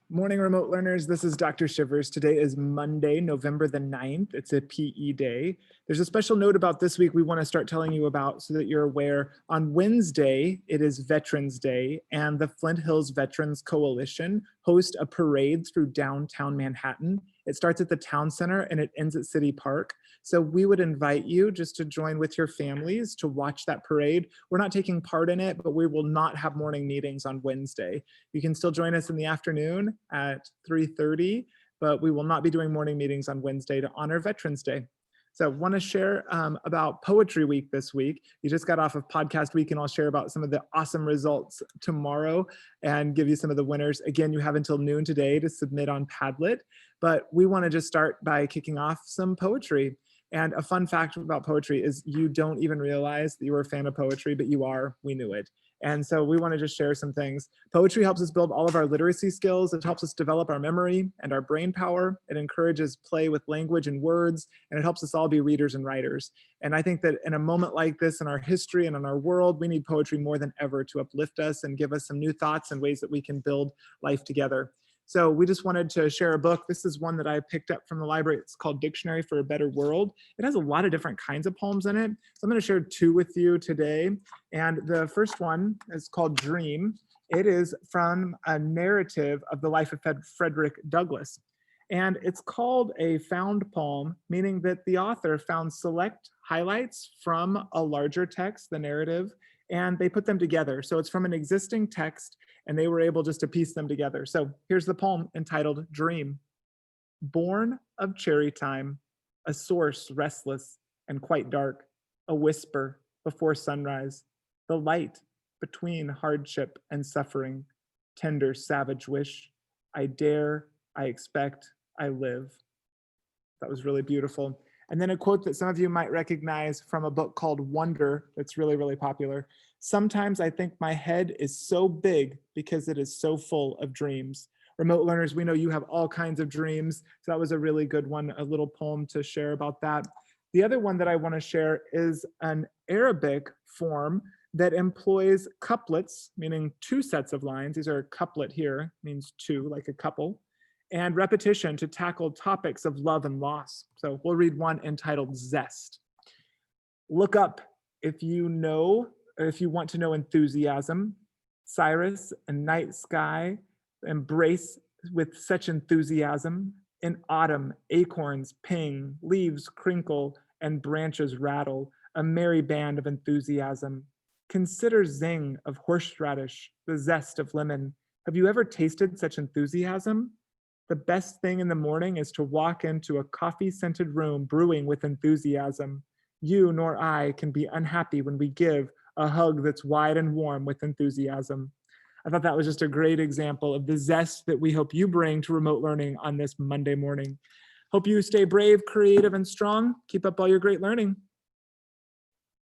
Morning, remote learners. This is Dr. Shivers. Today is Monday, November the 9th. It's a PE day. There's a special note about this week we want to start telling you about so that you're aware. On Wednesday, it is Veterans Day, and the Flint Hills Veterans Coalition host a parade through downtown Manhattan. It starts at the town center and it ends at City Park. So we would invite you just to join with your families to watch that parade. We're not taking part in it, but we will not have morning meetings on Wednesday. You can still join us in the afternoon at 3:30, but we will not be doing morning meetings on Wednesday to honor Veterans Day. So I want to share about Poetry Week this week. You just got off of Podcast Week, and I'll share about some of the awesome results tomorrow and give you some of the winners. Again, you have until noon today to submit on Padlet, but we want to just start by kicking off some poetry. And a fun fact about poetry is you don't even realize that you were a fan of poetry, but you are. We knew it. And so we want to just share some things. Poetry helps us build all of our literacy skills. It helps us develop our memory and our brain power. It encourages play with language and words, and it helps us all be readers and writers. And I think that in a moment like this in our history and in our world, we need poetry more than ever to uplift us and give us some new thoughts and ways that we can build life together. So we just wanted to share a book. This is one that I picked up from the library. It's called Dictionary for a Better World. It has a lot of different kinds of poems in it. So I'm going to share two with you today. And the first one is called Dream. It is from a narrative of the life of Frederick Douglass. And it's called a found poem, meaning that the author found select highlights from a larger text, the narrative, and they put them together. So it's from an existing text, and they were able just to piece them together. So here's the poem entitled Dream. Born of cherry time, a source restless and quite dark, a whisper before sunrise, the light between hardship and suffering, tender savage wish, I dare, I expect, I live. That was really beautiful. And then a quote that some of you might recognize from a book called Wonder that's really, really popular. Sometimes I think my head is so big because it is so full of dreams. Remote learners, we know you have all kinds of dreams. So that was a really good one, a little poem to share about that. The other one that I want to share is an Arabic form that employs couplets, meaning two sets of lines. These are a couplet here, means two, like a couple, and repetition to tackle topics of love and loss. So we'll read one entitled Zest. Look up if you know, or if you want to know enthusiasm. Cyrus and night sky embrace with such enthusiasm. In autumn, acorns ping, leaves crinkle, and branches rattle, a merry band of enthusiasm. Consider zing of horseradish, the zest of lemon. Have you ever tasted such enthusiasm? The best thing in the morning is to walk into a coffee-scented room brewing with enthusiasm. You nor I can be unhappy when we give a hug that's wide and warm with enthusiasm. I thought that was just a great example of the zest that we hope you bring to remote learning on this Monday morning. Hope you stay brave, creative, and strong. Keep up all your great learning.